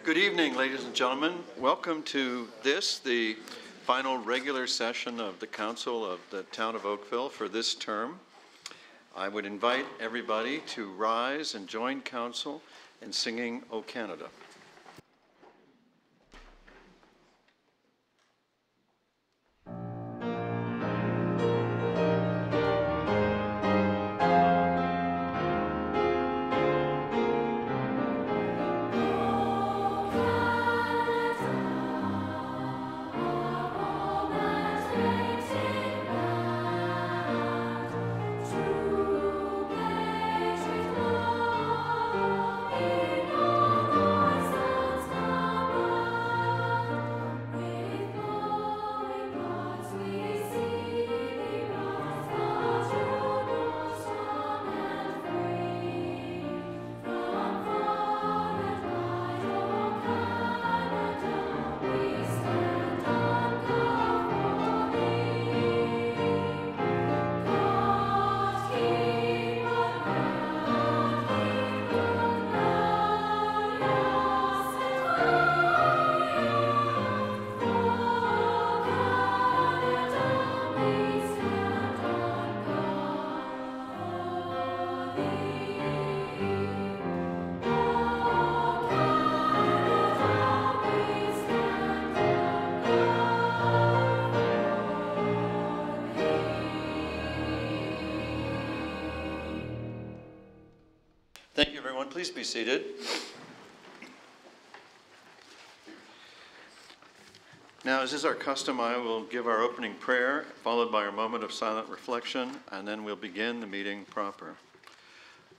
Good evening, ladies and gentlemen. Welcome to the final regular session of the Council of the Town of Oakville for this term. I would invite everybody to rise and join Council in singing O Canada. Thank you, everyone. Please be seated. Now, as is our custom, I will give our opening prayer, followed by a moment of silent reflection, and then we'll begin the meeting proper.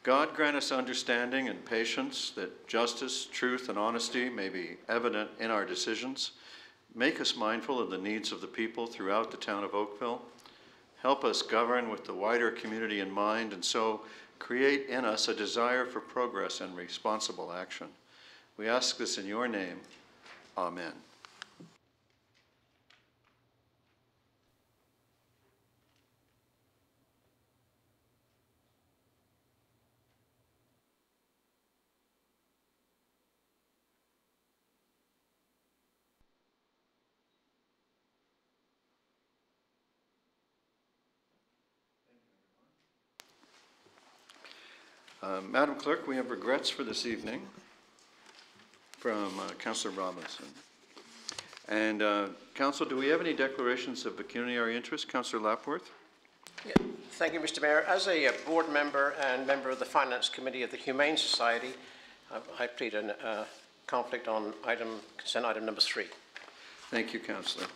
God grant us understanding and patience, that justice, truth, and honesty may be evident in our decisions. Make us mindful of the needs of the people throughout the town of Oakville. Help us govern with the wider community in mind, and so create in us a desire for progress and responsible action. We ask this in your name. Amen. Madam Clerk, we have regrets for this evening from Councillor Robinson. And Council, do we have any declarations of pecuniary interest? Councillor Lapworth? Yeah. Thank you, Mr. Mayor. As a board member and member of the Finance Committee of the Humane Society, I plead a conflict on consent item number 3. Thank you, Councillor.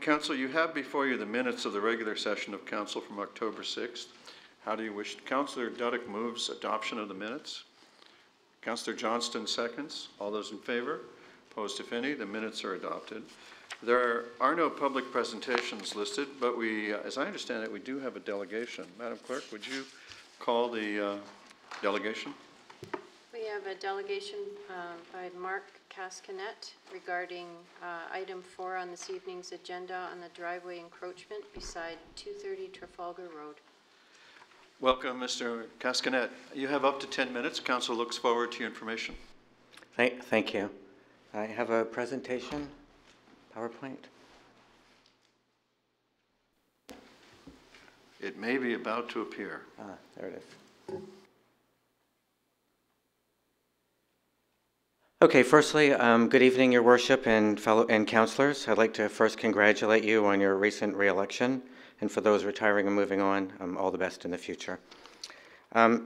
Council, you have before you the minutes of the regular session of Council from October 6th. How do you wish? Councillor Duddick moves adoption of the minutes. Councillor Johnston seconds. All those in favor? Opposed, if any? The minutes are adopted. There are no public presentations listed, but we, as I understand it, we do have a delegation. Madam Clerk, would you call the delegation? We have a delegation by Mark Cascanet regarding item 4 on this evening's agenda on the driveway encroachment beside 230 Trafalgar Road. Welcome, Mr. Cascanet. You have up to 10 minutes. Council looks forward to your information. Thank you. I have a presentation, PowerPoint. It may be about to appear. There it is. Okay, firstly, good evening, Your Worship and fellow councillors. I'd like to first congratulate you on your recent re-election. And for those retiring and moving on, all the best in the future.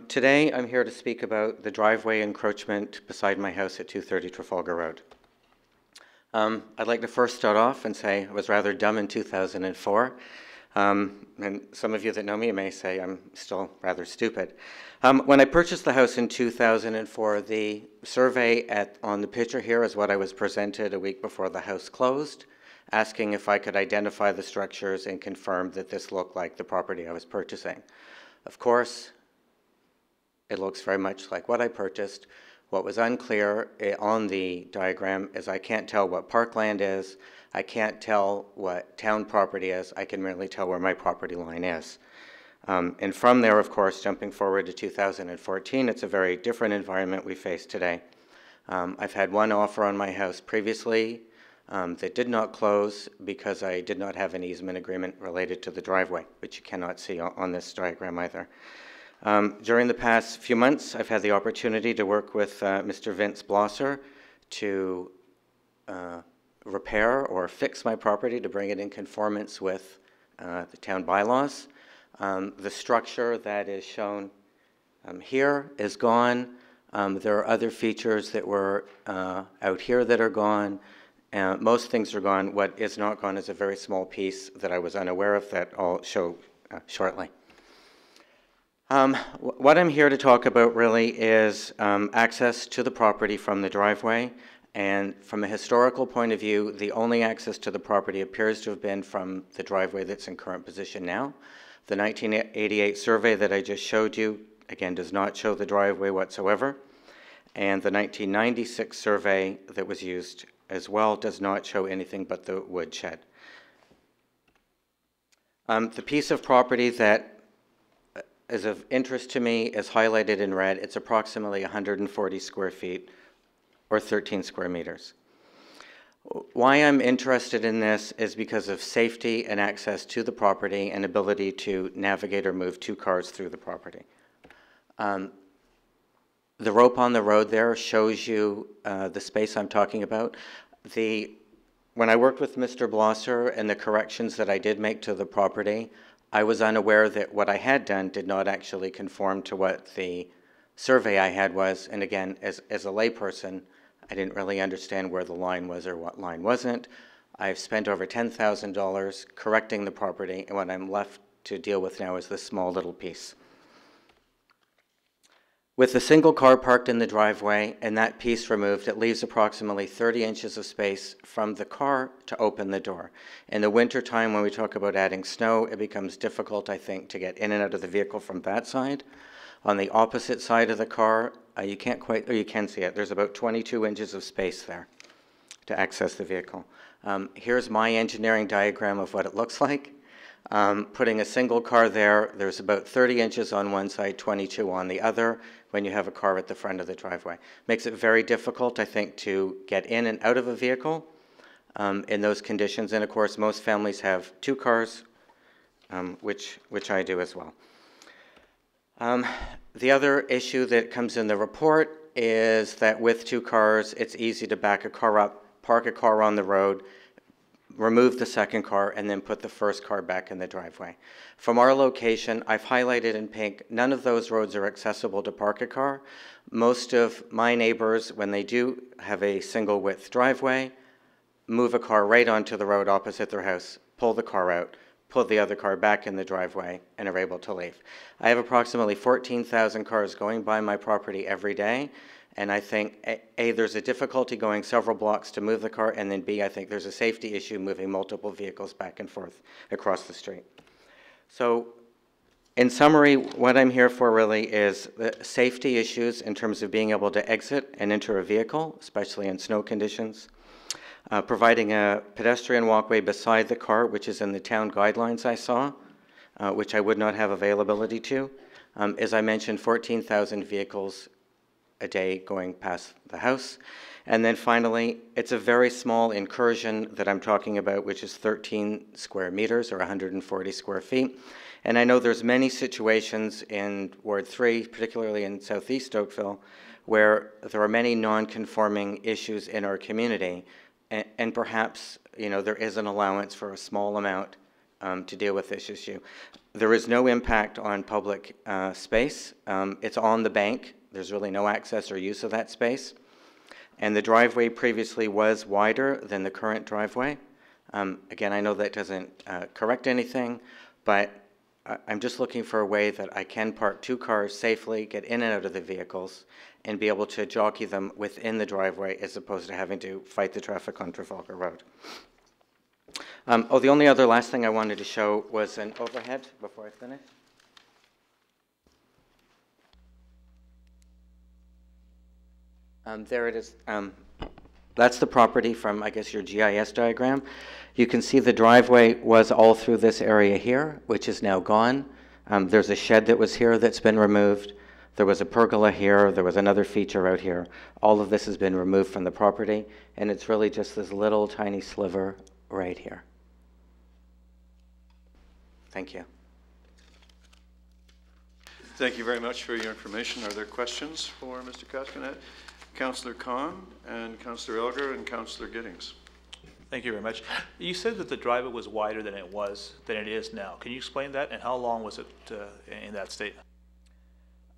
Today, I'm here to speak about the driveway encroachment beside my house at 230 Trafalgar Road. I'd like to first start off and say I was rather dumb in 2004. And some of you that know me may say I'm still rather stupid. When I purchased the house in 2004, the survey on the picture here is what I was presented a week before the house closed, asking if I could identify the structures and confirm that this looked like the property I was purchasing. Of course, it looks very much like what I purchased. What was unclear on the diagram is I can't tell what parkland is, I can't tell what town property is, I can merely tell where my property line is. And from there, of course, jumping forward to 2014, it's a very different environment we face today. I've had one offer on my house previously that did not close because I did not have an easement agreement related to the driveway, which you cannot see on this diagram either. During the past few months, I've had the opportunity to work with Mr. Vince Blosser to repair or fix my property to bring it in conformance with the town bylaws. The structure that is shown here is gone. There are other features that were out here that are gone. Most things are gone. What is not gone is a very small piece that I was unaware of that I'll show shortly. What I'm here to talk about really is access to the property from the driveway. And from a historical point of view, the only access to the property appears to have been from the driveway that's in current position now. The 1988 survey that I just showed you, again, does not show the driveway whatsoever. And the 1996 survey that was used as well does not show anything but the woodshed. The piece of property that is of interest to me is highlighted in red. It's approximately 140 square feet or 13 square meters. Why I'm interested in this is because of safety and access to the property and ability to navigate or move 2 cars through the property. The rope on the road there shows you the space I'm talking about. When I worked with Mr. Blosser and the corrections that I did make to the property, I was unaware that what I had done did not actually conform to what the survey I had was. And again, as a layperson, I didn't really understand where the line was or what line wasn't. I've spent over $10,000 correcting the property, and what I'm left to deal with now is this small little piece. With a single car parked in the driveway and that piece removed, it leaves approximately 30 inches of space from the car to open the door. In the winter time, when we talk about adding snow, it becomes difficult, I think, to get in and out of the vehicle from that side. On the opposite side of the car, you can't quite, or you can see it, there's about 22 inches of space there to access the vehicle. Here's my engineering diagram of what it looks like. Putting a single car there, there's about 30 inches on one side, 22 on the other, when you have a car at the front of the driveway. Makes it very difficult, I think, to get in and out of a vehicle in those conditions. And of course, most families have 2 cars, which I do as well. The other issue that comes in the report is that with 2 cars, it's easy to back a car up, park a car on the road, remove the second car, and then put the first car back in the driveway. From our location, I've highlighted in pink, none of those roads are accessible to park a car. Most of my neighbors, when they do have a single width driveway, move a car right onto the road opposite their house, pull the car out, put the other car back in the driveway, and are able to leave. I have approximately 14,000 cars going by my property every day, and I think, A, there's a difficulty going several blocks to move the car, and then B, I think there's a safety issue moving multiple vehicles back and forth across the street. So, in summary, what I'm here for really is the safety issues in terms of being able to exit and enter a vehicle, especially in snow conditions. Providing a pedestrian walkway beside the car, which is in the town guidelines I saw, which I would not have availability to. As I mentioned, 14,000 vehicles a day going past the house. And then finally, it's a very small incursion that I'm talking about, which is 13 square meters or 140 square feet. And I know there's many situations in Ward 3, particularly in Southeast Oakville, where there are many non-conforming issues in our community. And perhaps, you know, there is an allowance for a small amount to deal with this issue. There is no impact on public space. It's on the bank. There's really no access or use of that space. And the driveway previously was wider than the current driveway. Again, I know that doesn't correct anything, but I'm just looking for a way that I can park 2 cars safely, get in and out of the vehicles, and be able to jockey them within the driveway as opposed to having to fight the traffic on Trafalgar Road. The only other last thing I wanted to show was an overhead before I finish. There it is. That's the property from, I guess, your GIS diagram. You can see the driveway was all through this area here, which is now gone. There's a shed that was here that's been removed. There was a pergola here. There was another feature out here. All of this has been removed from the property, and it's really just this little tiny sliver right here. Thank you. Thank you very much for your information. Are there questions for Mr. Cascanet? Councillor Khan and Councillor Elgar and Councillor Giddings. Thank you very much. You said that the driveway was wider than it is now. Can you explain that, and how long was it in that state?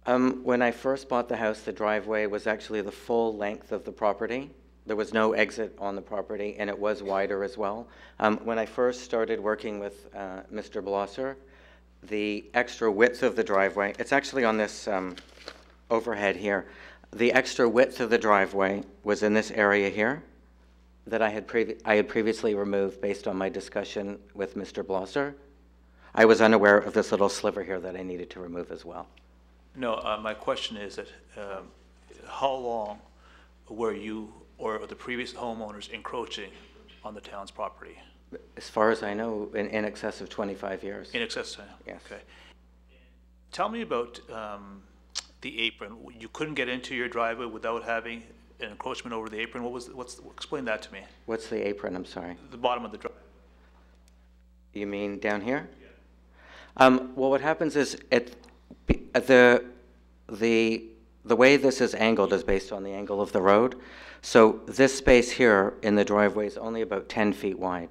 When I first bought the house, the driveway was actually the full length of the property. There was no exit on the property, and it was wider as well. When I first started working with Mr. Blosser, the extra width of the driveway, it's actually on this overhead here. The extra width of the driveway was in this area here that I had previously removed based on my discussion with Mr. Blosser. I was unaware of this little sliver here that I needed to remove as well. No, my question is that how long were you or the previous homeowners encroaching on the town's property? As far as I know, in excess of 25 years. In excess of, Yes. Okay. Tell me about the apron. You couldn't get into your driveway without having an encroachment over the apron. Explain that to me. What's the apron? I'm sorry. The bottom of the driveway. You mean down here? Yeah. Well, what happens is the way this is angled is based on the angle of the road. So this space here in the driveway is only about 10 feet wide.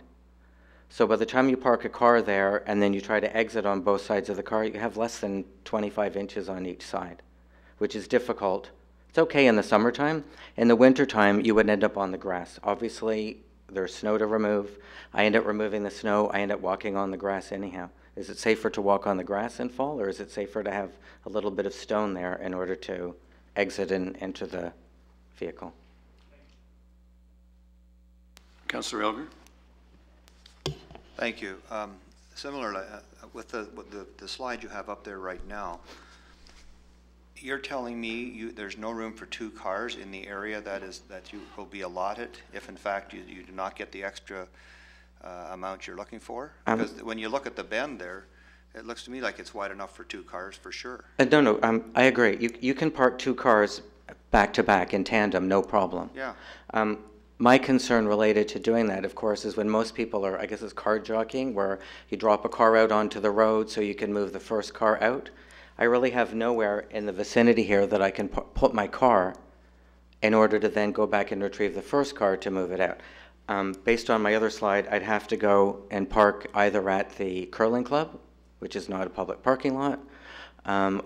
So by the time you park a car there and then you try to exit on both sides of the car, you have less than 25 inches on each side, which is difficult. It's okay in the summertime. In the wintertime, you would end up on the grass. Obviously, there's snow to remove. I end up removing the snow. I end up walking on the grass anyhow. Is it safer to walk on the grass and fall, or is it safer to have a little bit of stone there in order to exit and enter the vehicle? Councillor Elgar. Thank you. Similarly, with the slide you have up there right now, you're telling me there's no room for 2 cars in the area that you will be allotted if in fact you do not get the extra amount you're looking for? Because when you look at the bend there, it looks to me like it's wide enough for 2 cars for sure. No, I agree. You can park 2 cars back to back in tandem, no problem. Yeah. My concern related to doing that, of course, is when most people are, I guess it's car jockeying, where you drop a car out onto the road so you can move the first car out. I really have nowhere in the vicinity here that I can put my car in order to then go back and retrieve the first car to move it out. Based on my other slide, I'd have to go and park either at the curling club, which is not a public parking lot,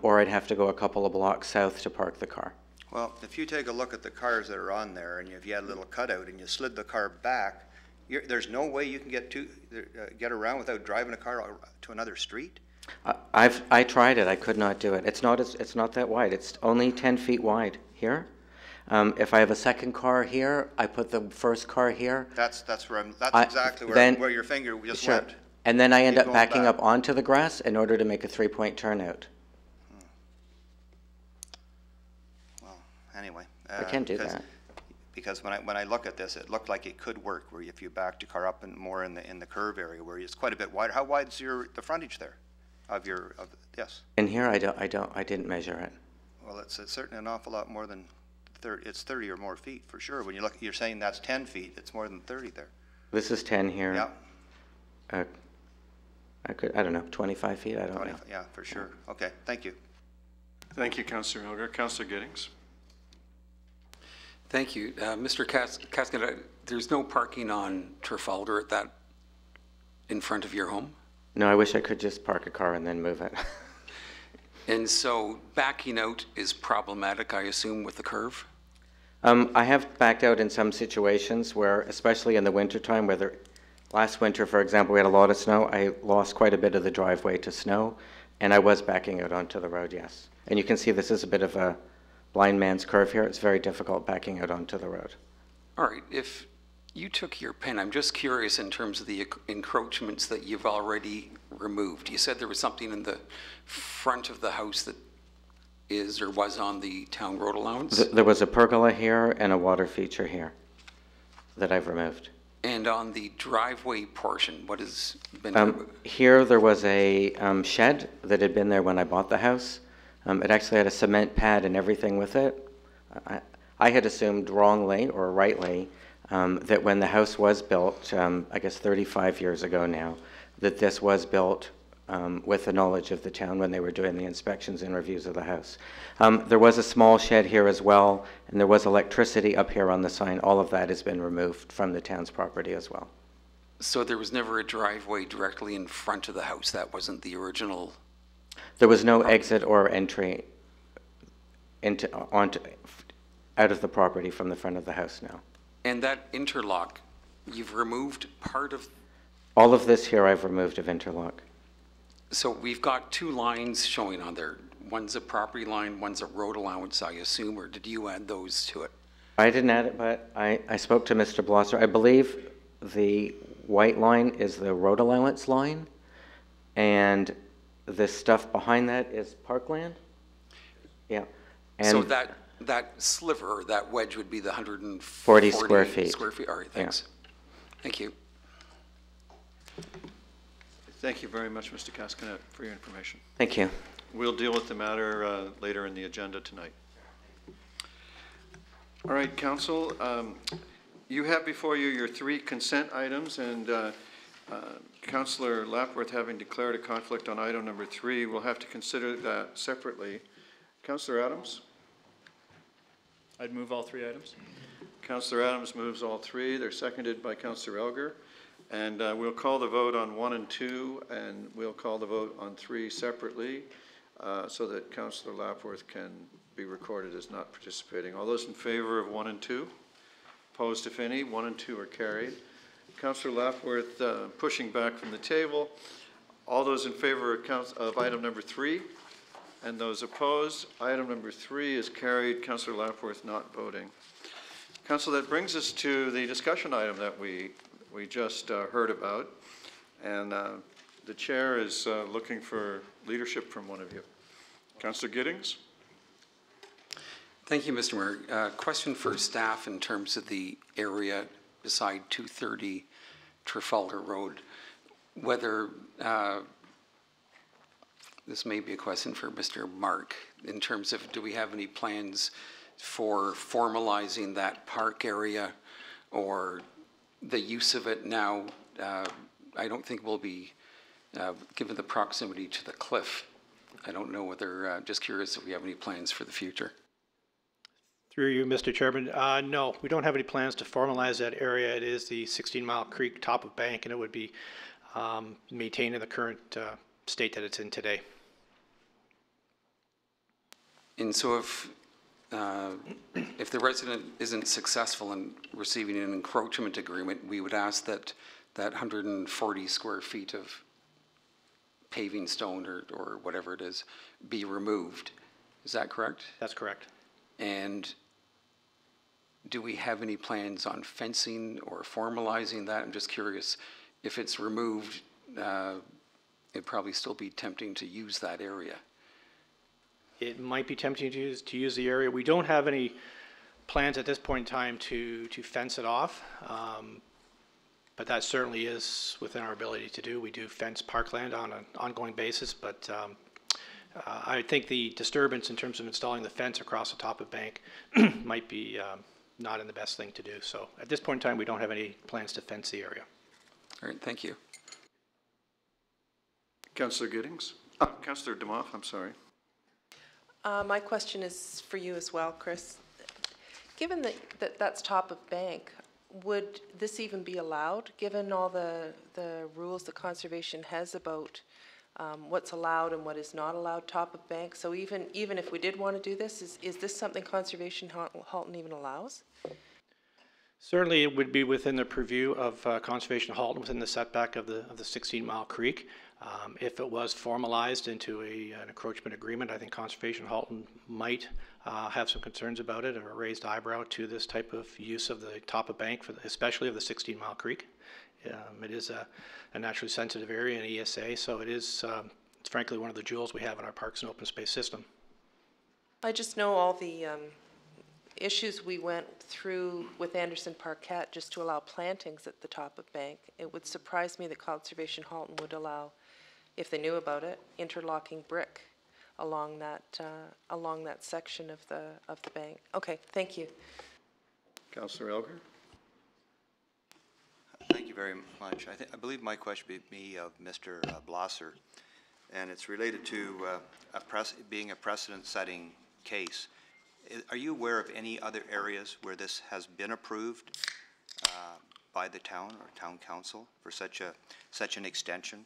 or I'd have to go a couple of blocks south to park the car. Well, if you take a look at the cars that are on there, and if you had a little cutout and you slid the car back, there's no way you can get around without driving a car to another street? I tried it. I could not do it. It's not that wide. It's only 10 feet wide here. If I have a second car here, I put the first car here. That's exactly where your finger just went. And then I end up backing up onto the grass in order to make a 3-point turnout. Well, anyway. I can do that. Because when I look at this, it looked like it could work where if you backed your car up and more in the curve area where it's quite a bit wider. How wide is the frontage there yes? In here, I didn't measure it. Well, it's certainly an awful lot more than 30. It's 30 or more feet for sure. When you look, you're saying that's 10 feet. It's more than 30 there. This is 10 here. Yeah. I don't know, 25 feet. I don't know. Yeah, for sure. Okay, thank you. Thank you, Councillor Elgar. Councillor Giddings. Thank you. Mr. Cascanet, there's no parking on Trafalgar in front of your home? No, I wish I could just park a car and then move it. And so backing out is problematic, I assume, with the curve? I have backed out in some situations where, especially in the wintertime, last winter, for example, we had a lot of snow. I lost quite a bit of the driveway to snow, and I was backing out onto the road, yes. And you can see this is a bit of a blind man's curve here. It's very difficult backing out onto the road. All right. If you took your pen, I'm just curious in terms of the encroachments that you've already removed. You said there was something in the front of the house that is or was on the town road allowance? There was a pergola here and a water feature here that I've removed. And on the driveway portion, what has been Here, there was a shed that had been there when I bought the house. It actually had a cement pad and everything with it. I had assumed wrongly or rightly that when the house was built, I guess 35 years ago now, that this was built with the knowledge of the town when they were doing the inspections and reviews of the house. There was a small shed here as well, and there was electricity up here on the sign. All of that has been removed from the town's property as well. So there was never a driveway directly in front of the house? That wasn't the original? There was no exit or entry out of the property from the front of the house now. And that interlock, you've removed part of? All of this here I've removed of interlock. So we've got two lines showing on there. One's a property line, one's a road allowance, I assume, or did you add those to it? I didn't add it, but I spoke to Mr. Blosser. I believe the white line is the road allowance line, and the stuff behind that is parkland. Yeah. And So that sliver, or that wedge would be the 140 40 square feet. Square feet, all right, thanks. Thank you. Thank you very much, Mr. Cascanet, for your information. Thank you. We'll deal with the matter later in the agenda tonight. All right, Council, you have before you your 3 consent items, and Councillor Lapworth, having declared a conflict on item number 3, will have to consider that separately. Councillor Adams? I'd move all 3 items. Councillor Adams moves all 3. They're seconded by Councillor Elgar. And we'll call the vote on 1 and 2, and we'll call the vote on 3 separately so that Councillor Lapworth can be recorded as not participating. All those in favor of 1 and 2? Opposed, if any? 1 and 2 are carried. Councillor Lapworth pushing back from the table. All those in favor of item number 3? And those opposed? Item number 3 is carried. Councillor Lapworth not voting. Council, that brings us to the discussion item that we just heard about, and the chair is looking for leadership from one of you. Councillor Giddings? Thank you, Mr. Mayor. Question for staff in terms of the area beside 230 Trafalgar Road, whether this may be a question for Mr. Mark, in terms of do we have any plans for formalizing that park area or the use of it now? I don't think we'll be, given the proximity to the cliff, I don't know whether, just curious if we have any plans for the future. Through you, Mr. Chairman, no, we don't have any plans to formalize that area. It is the 16 Mile Creek top of bank, and it would be maintained in the current state that it's in today. And so if the resident isn't successful in receiving an encroachment agreement, we would ask that that 140 square feet of paving stone or whatever it is be removed. Is that correct? That's correct. And do we have any plans on fencing or formalizing that? I'm just curious, if it's removed, it'd probably still be tempting to use that area. It might be tempting to use the area. We don't have any plans at this point in time to fence it off, but that certainly is within our ability to do. We do fence parkland on an ongoing basis, but I think the disturbance in terms of installing the fence across the top of bank might be not in the best thing to do. So at this point in time, we don't have any plans to fence the area. All right, thank you. Councillor Giddings? Councillor Demoff, I'm sorry. My question is for you as well, Chris. Given that that's top of bank, would this even be allowed, given all the rules that conservation has about what's allowed and what is not allowed top of bank? So even if we did want to do this, is this something Conservation Halton even allows? Certainly, it would be within the purview of Conservation Halton within the setback of the 16 Mile Creek. If it was formalized into an encroachment agreement, I think Conservation Halton might have some concerns about it or a raised eyebrow to this type of use of the top of bank, especially of the 16 Mile Creek. It is a naturally sensitive area in ESA, so it's frankly one of the jewels we have in our parks and open space system. I just know all the issues we went through with Anderson Parkette just to allow plantings at the top of Bank, it would surprise me that Conservation Halton would allow, if they knew about it, interlocking brick along that section of the bank. Okay, thank you. Councillor Elgar? Thank you very much. I believe my question would be of Mr. Blosser, and it's related to being a precedent-setting case. Are you aware of any other areas where this has been approved by the town or town council for such an extension?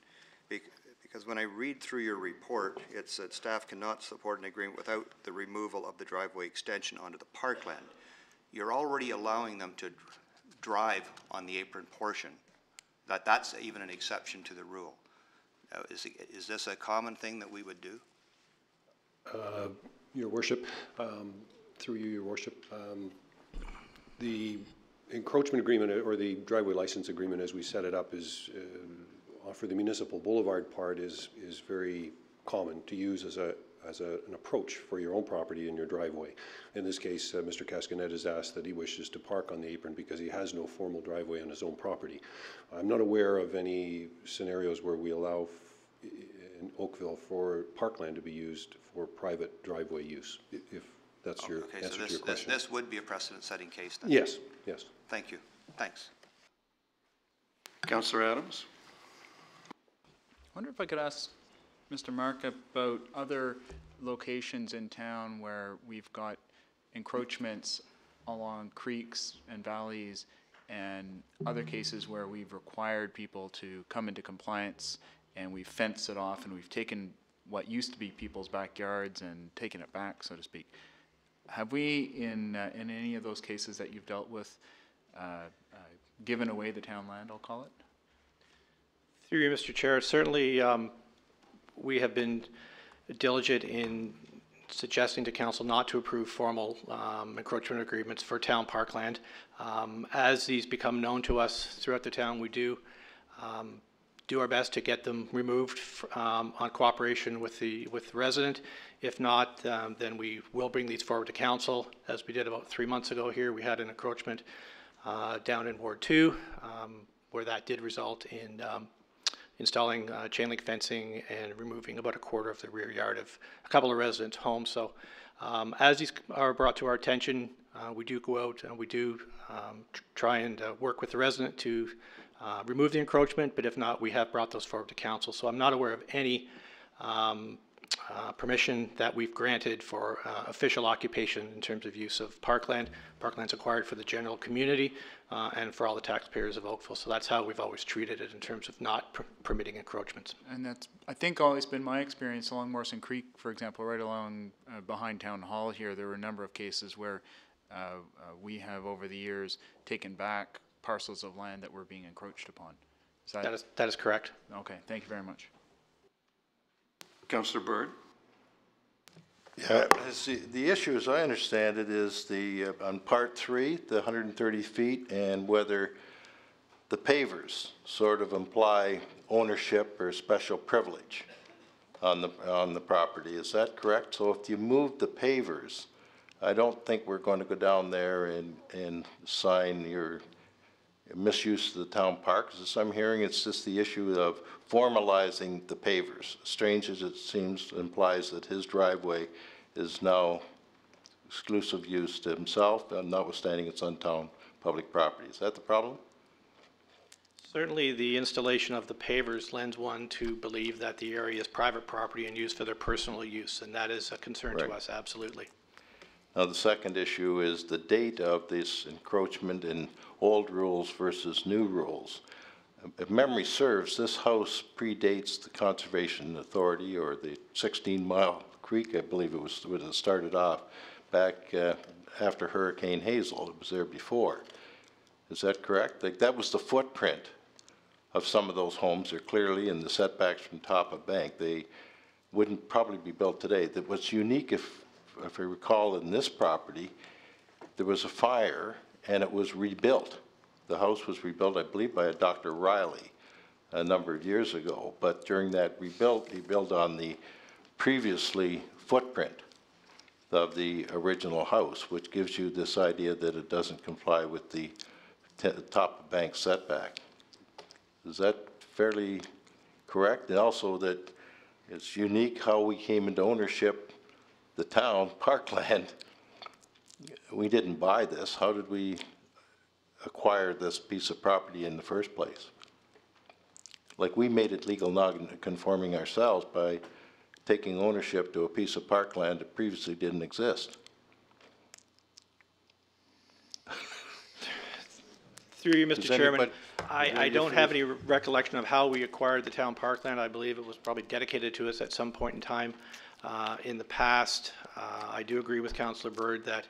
Because when I read through your report, it said staff cannot support an agreement without the removal of the driveway extension onto the parkland. You're already allowing them to drive on the apron portion. That's even an exception to the rule. Is this a common thing that we would do? Your Worship, through you, Your Worship, the encroachment agreement or the driveway license agreement as we set it up is for the municipal boulevard part is very common to use as an approach for your own property and your driveway. In this case, Mr. Cascanet has asked that he wishes to park on the apron because he has no formal driveway on his own property. I'm not aware of any scenarios where we allow in Oakville for parkland to be used for private driveway use, if that's your answer to your question. This would be a precedent-setting case then? Yes, yes. Thank you. Thanks. Councillor Adams? I wonder if I could ask Mr. Mark about other locations in town where we've got encroachments along creeks and valleys, and other cases where we've required people to come into compliance and we've fenced it off and we've taken what used to be people's backyards and taken it back, so to speak. Have we, in any of those cases that you've dealt with, given away the town land, I'll call it? Through you, Mr. Chair, certainly we have been diligent in suggesting to council not to approve formal encroachment agreements for town parkland. As these become known to us throughout the town, we do our best to get them removed on cooperation with the resident. If not, then we will bring these forward to council. As we did about 3 months ago here, we had an encroachment down in Ward 2 where that did result in installing chain link fencing and removing about a quarter of the rear yard of a couple of residents' homes. So as these are brought to our attention, we do go out and we do try and work with the resident to remove the encroachment, but if not, we have brought those forward to council. So I'm not aware of any permission that we've granted for official occupation in terms of use of parkland. Parkland's acquired for the general community and for all the taxpayers of Oakville. So that's how we've always treated it in terms of not permitting encroachments. And that's, I think, always been my experience along Morrison Creek, for example, right along behind Town Hall here. There were a number of cases where we have over the years taken back parcels of land that were being encroached upon. That is correct. Okay, thank you very much. Councillor Bird? Yeah, the issue, as I understand it, is on part 3, the 130 feet, and whether the pavers sort of imply ownership or special privilege on the property. Is that correct? So if you move the pavers, I don't think we're going to go down there and sign your misuse of the town park. As I'm hearing, it's just the issue of formalizing the pavers. Strange as it seems, implies that his driveway is now exclusive use to himself, notwithstanding it's on town public property. Is that the problem? Certainly the installation of the pavers lends one to believe that the area is private property and used for their personal use, and that is a concern to us, absolutely. Now, the second issue is the date of this encroachment in old rules versus new rules. If memory serves, this house predates the Conservation Authority or the 16-Mile Creek, I believe it was when it started off, back after Hurricane Hazel. It was there before. Is that correct? Like, that was the footprint of some of those homes. They're clearly in the setbacks from top of bank. They wouldn't probably be built today. What's unique, if I recall, in this property, there was a fire and it was rebuilt. The house was rebuilt, I believe, by a Dr. Riley a number of years ago. But during that rebuild, he built on the previously footprint. of the original house, which gives you this idea that it doesn't comply with the top of bank setback. Is that fairly correct? And also that it's unique how we came into ownership, the town, Parkland. We didn't buy this. How did we acquire this piece of property in the first place? Like, we made it legal non-conforming ourselves by taking ownership to a piece of parkland that previously didn't exist. Through you, Mr. Does Chairman, anybody- I don't have any recollection of how we acquired the town parkland. I believe it was probably dedicated to us at some point in time in the past. I do agree with Councillor Bird that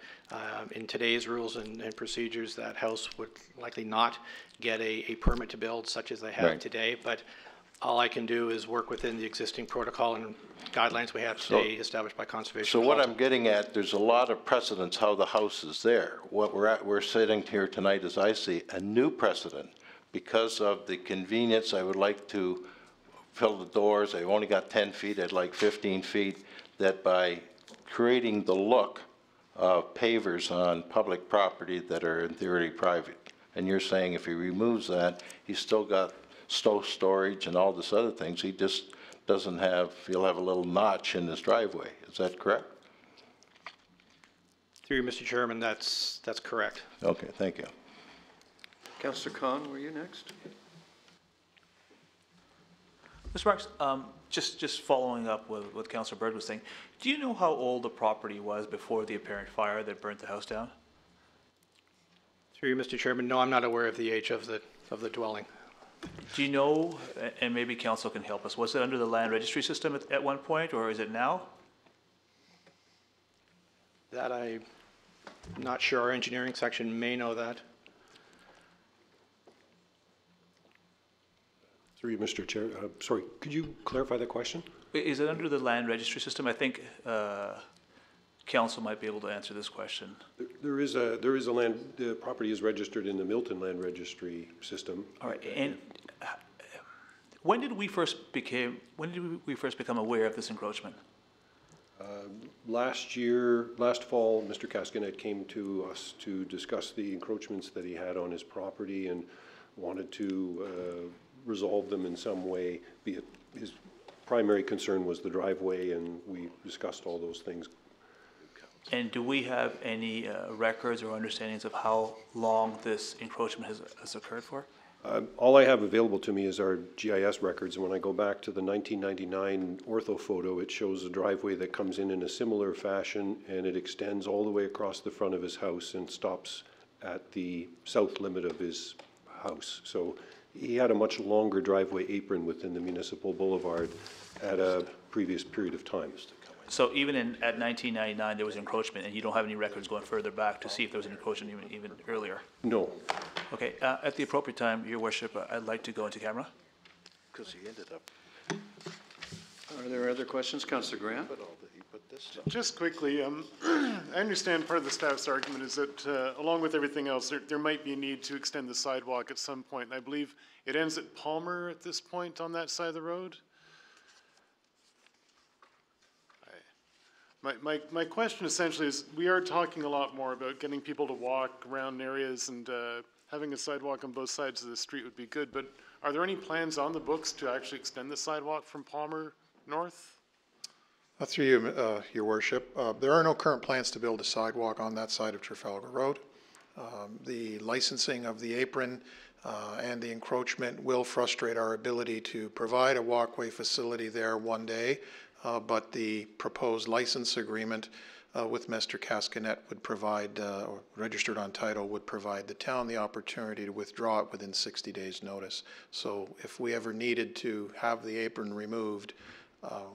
in today's rules and procedures, that house would likely not get a permit to build such as they have Right. today. But all I can do is work within the existing protocol and guidelines we have today established by Conservation So what Council. I'm getting at, there's a lot of precedents how the house is there. What we're sitting here tonight, as I see, a new precedent. Because of the convenience, I would like to fill the doors. I've only got 10 feet, I'd like 15 feet, that by creating the look of pavers on public property that are in theory private, and you're saying if he removes that, he's still got snow storage and all this other things, he just doesn't have, he'll have a little notch in his driveway. Is that correct? Through you, Mr. Chairman, that's correct. Okay, thank you. Councillor Khan, were you next? Mr. Marks, just following up with what Councillor Bird was saying, do you know how old the property was before the apparent fire that burnt the house down? Through you, Mr. Chairman, no, I'm not aware of the age of the dwelling. Do you know, and maybe council can help us, was it under the land registry system at one point, or is it now? That I'm not sure. Our engineering section may know that. Through you, Mr. Chair, sorry, could you clarify the question? Is it under the land registry system? I think council might be able to answer this question. There is a land, the property is registered in the Milton Land Registry system. All right, and when did we first become aware of this encroachment? Last fall, Mr. Cascanet came to us to discuss the encroachments that he had on his property and wanted to resolve them in some way. Be it his primary concern was the driveway, and we discussed all those things. And do we have any records or understandings of how long this encroachment has occurred for? All I have available to me is our GIS records, and when I go back to the 1999 ortho photo, it shows a driveway that comes in a similar fashion, and it extends all the way across the front of his house and stops at the south limit of his house. So he had a much longer driveway apron within the municipal boulevard at a previous period of time. So even at 1999, there was encroachment, and you don't have any records going further back to see if there was an encroachment even earlier? No. Okay, at the appropriate time, Your Worship, I'd like to go into camera. Because he ended up. Are there other questions? Councillor Graham? Just quickly, I understand part of the staff's argument is that along with everything else, there might be a need to extend the sidewalk at some point. And I believe it ends at Palmer at this point on that side of the road. My question essentially is, we are talking a lot more about getting people to walk around areas, and having a sidewalk on both sides of the street would be good, but are there any plans on the books to actually extend the sidewalk from Palmer north? Through you, Your Worship, there are no current plans to build a sidewalk on that side of Trafalgar Road. The licensing of the apron and the encroachment will frustrate our ability to provide a walkway facility there one day, but the proposed license agreement with Mr. Cascanet would provide, or registered on title, would provide the town the opportunity to withdraw it within 60 days' notice. So if we ever needed to have the apron removed,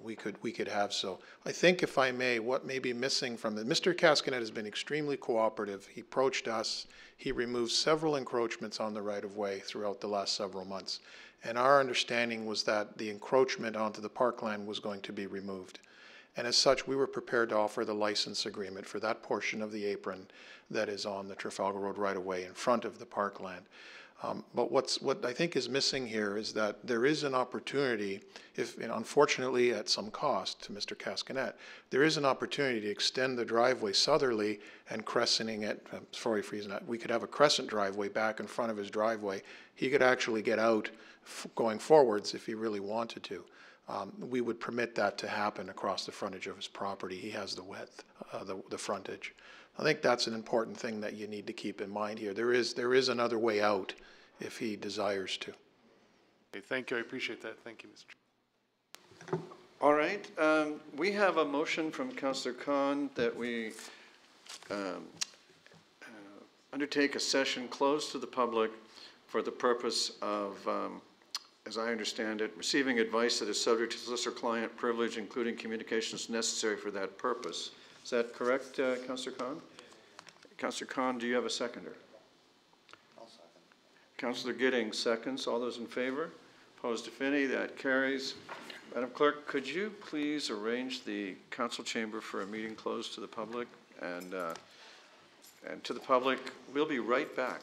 we could have so. I think, if I may, what may be missing from the, Mr. Cascanet has been extremely cooperative. He approached us. He removed several encroachments on the right-of-way throughout the last several months. And our understanding was that the encroachment onto the parkland was going to be removed. And as such, we were prepared to offer the license agreement for that portion of the apron that is on the Trafalgar Road right-of-way in front of the parkland. But what I think is missing here is that there is an opportunity, if, and unfortunately at some cost to Mr. Cascanet, there is an opportunity to extend the driveway southerly and crescenting it, sorry for using that, we could have a crescent driveway back in front of his driveway. He could actually get out going forwards if he really wanted to. We would permit that to happen across the frontage of his property. He has the width, the frontage. I think that's an important thing that you need to keep in mind here. There is another way out if he desires to. Okay, thank you. I appreciate that. Thank you, Mr. Chair. All right. We have a motion from Councillor Khan that we undertake a session closed to the public for the purpose of, as I understand it, receiving advice that is subject to solicitor-client privilege, including communications necessary for that purpose. Is that correct, Councillor Khan? Councillor Khan, do you have a seconder? I'll second. Councillor Giddings seconds. All those in favor? Opposed, if any? That carries. Madam Clerk, could you please arrange the council chamber for a meeting closed to the public? And to the public, we'll be right back.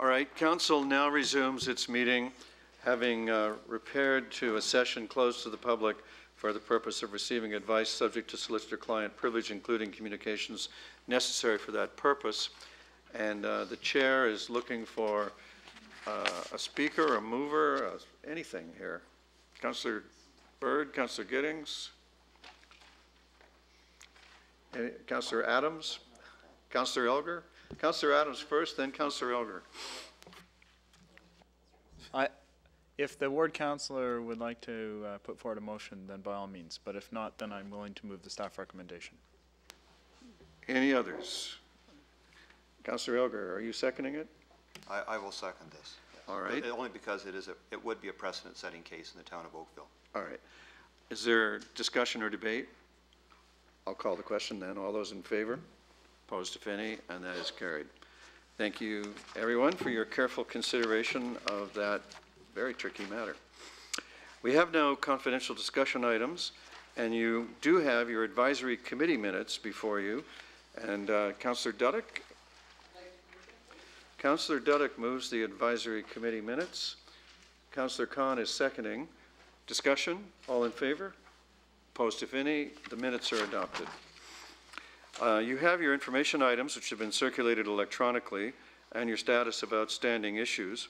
All right, council now resumes its meeting, having repaired to a session closed to the public for the purpose of receiving advice subject to solicitor-client privilege, including communications necessary for that purpose. And the chair is looking for a speaker, a mover, anything here. Councillor Bird, Councillor Giddings, Councillor Adams, Councillor Elgar. Councillor Adams first, then Councillor Elgar. If the ward councillor would like to put forward a motion, then by all means. But if not, then I'm willing to move the staff recommendation. Any others? Councillor Elgar, are you seconding it? I will second this. All right. But only because it would be a precedent-setting case in the town of Oakville. All right. Is there discussion or debate? I'll call the question then. All those in favor? Opposed, if any, and that is carried. Thank you, everyone, for your careful consideration of that very tricky matter. We have no confidential discussion items, and you do have your advisory committee minutes before you. And Councillor Duddick? Councillor Duddick moves the advisory committee minutes. Councillor Khan is seconding. Discussion? All in favor? Opposed, if any? The minutes are adopted. You have your information items, which have been circulated electronically, and your status of outstanding issues.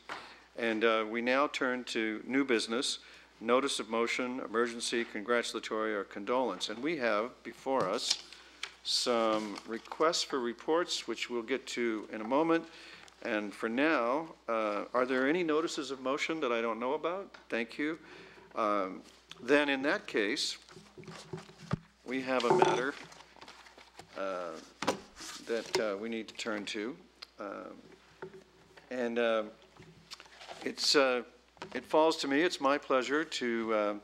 And we now turn to new business, notice of motion, emergency, congratulatory, or condolence. And we have before us some requests for reports, which we'll get to in a moment. And for now, are there any notices of motion that I don't know about? Thank you. Then in that case, we have a matter that we need to turn to. It falls to me, it's my pleasure to,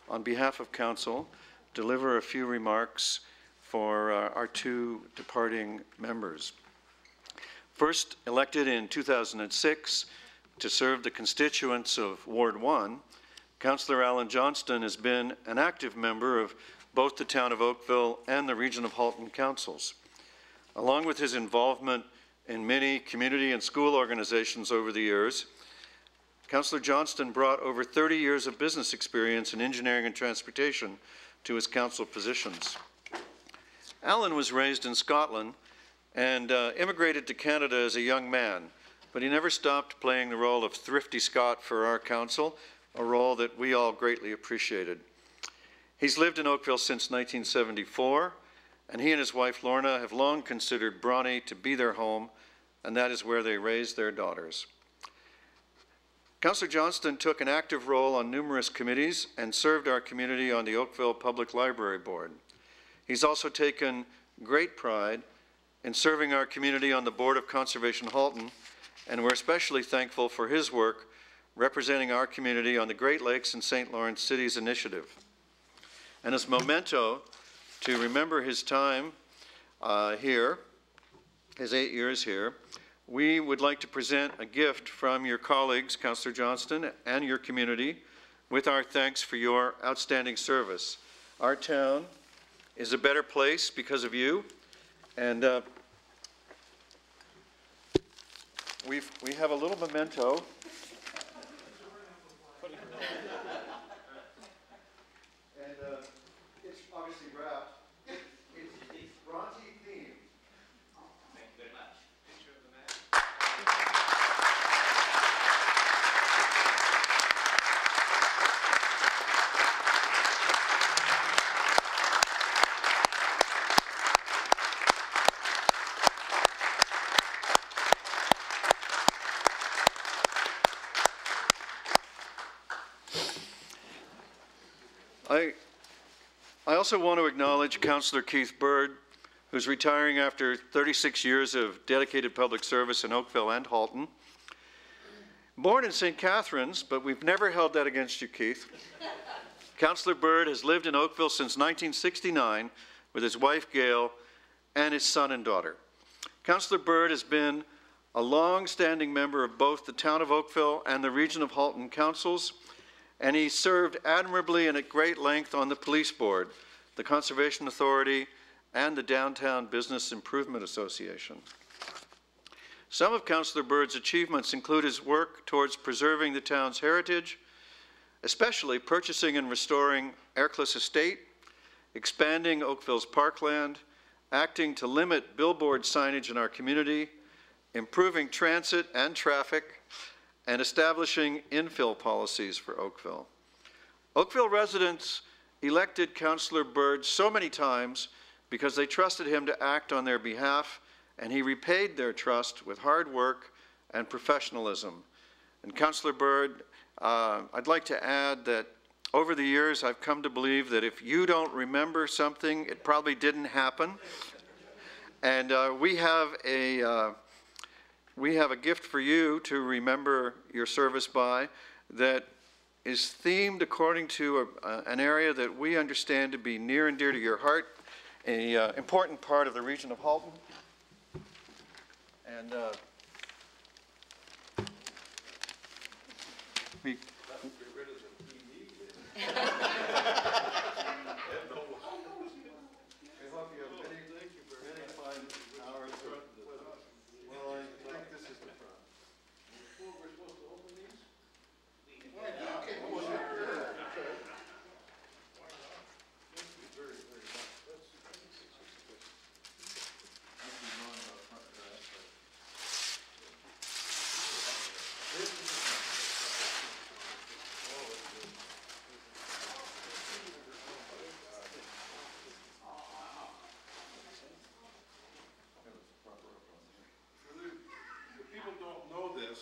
on behalf of council, deliver a few remarks for our two departing members. First elected in 2006 to serve the constituents of Ward 1, Councillor Alan Johnston has been an active member of both the Town of Oakville and the Region of Halton councils. Along with his involvement in many community and school organizations over the years, Councillor Johnston brought over 30 years of business experience in engineering and transportation to his council positions. Alan was raised in Scotland and immigrated to Canada as a young man, but he never stopped playing the role of thrifty Scot for our council, a role that we all greatly appreciated. He's lived in Oakville since 1974, and he and his wife Lorna have long considered Bronte to be their home, and that is where they raised their daughters. Councillor Johnston took an active role on numerous committees and served our community on the Oakville Public Library Board. He's also taken great pride in serving our community on the Board of Conservation Halton, and we're especially thankful for his work representing our community on the Great Lakes and St. Lawrence Cities Initiative. And as memento to remember his time here, his 8 years here, we would like to present a gift from your colleagues, Councillor Johnston, and your community with our thanks for your outstanding service. Our town is a better place because of you, and we have a little memento. And it's obviously wrapped. It's Bronte themed. Thank you very much. Picture of the man. I also want to acknowledge Councillor Keith Bird, who's retiring after 36 years of dedicated public service in Oakville and Halton. Born in St. Catharines, but we've never held that against you, Keith. Councillor Bird has lived in Oakville since 1969 with his wife, Gail, and his son and daughter. Councillor Bird has been a long-standing member of both the Town of Oakville and the Region of Halton councils, and he served admirably and at great length on the Police Board, the Conservation Authority, and the Downtown Business Improvement Association. Some of Councillor Bird's achievements include his work towards preserving the town's heritage, especially purchasing and restoring Ercliffe Estate, expanding Oakville's parkland, acting to limit billboard signage in our community, improving transit and traffic, and establishing infill policies for Oakville. Oakville residents elected Councillor Bird so many times because they trusted him to act on their behalf, and he repaid their trust with hard work and professionalism. And Councillor Bird, I'd like to add that over the years I've come to believe that if you don't remember something, it probably didn't happen. And we have a gift for you to remember your service by that is themed according to an area that we understand to be near and dear to your heart, an important part of the region of Halton. And we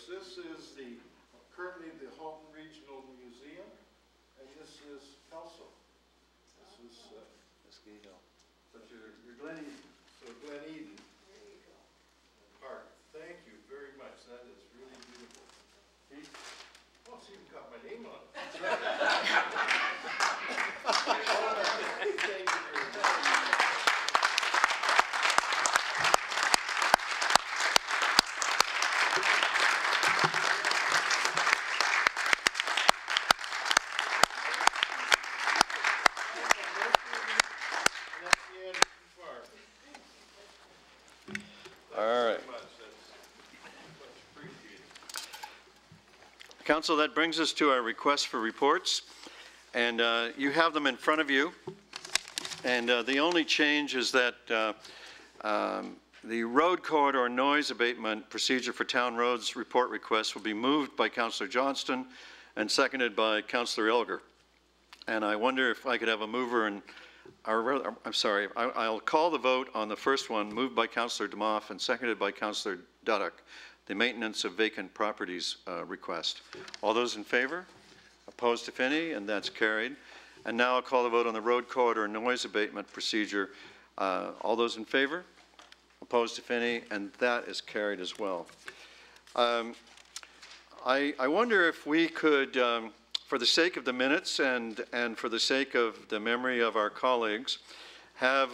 This is currently the Halton Regional Museum, and this is Kelso. This is Muskie Hill. But you're Glen Eden. So Glen Eden Park. Thank you very much. That is really beautiful. Oh, it's even got my name on it. Thank you very much. Council, that brings us to our requests for reports, and you have them in front of you. And the only change is that the road corridor noise abatement procedure for town roads report request will be moved by Councillor Johnston and seconded by Councillor Elgar. And I wonder if I could have a mover and, I'm sorry, I'll call the vote on the first one, moved by Councillor Demoff and seconded by Councillor Duddock, the maintenance of vacant properties request. All those in favor? Opposed, if any? And that's carried. And now I'll call the vote on the road corridor noise abatement procedure. All those in favor? Opposed, if any, and that is carried as well. I wonder if we could, for the sake of the minutes and for the sake of the memory of our colleagues, have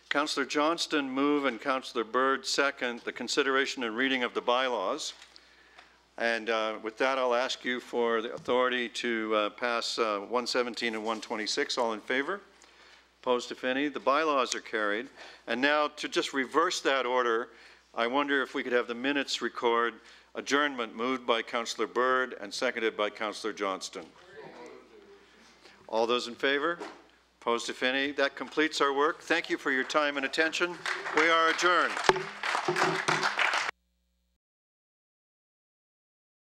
Councillor Johnston move and Councillor Byrd second the consideration and reading of the bylaws. And with that, I'll ask you for the authority to pass 117 and 126. All in favor? Opposed, if any? The bylaws are carried. And now, to just reverse that order, I wonder if we could have the minutes record adjournment moved by Councillor Byrd and seconded by Councillor Johnston. All those in favor? Opposed, if any? That completes our work. Thank you for your time and attention. We are adjourned.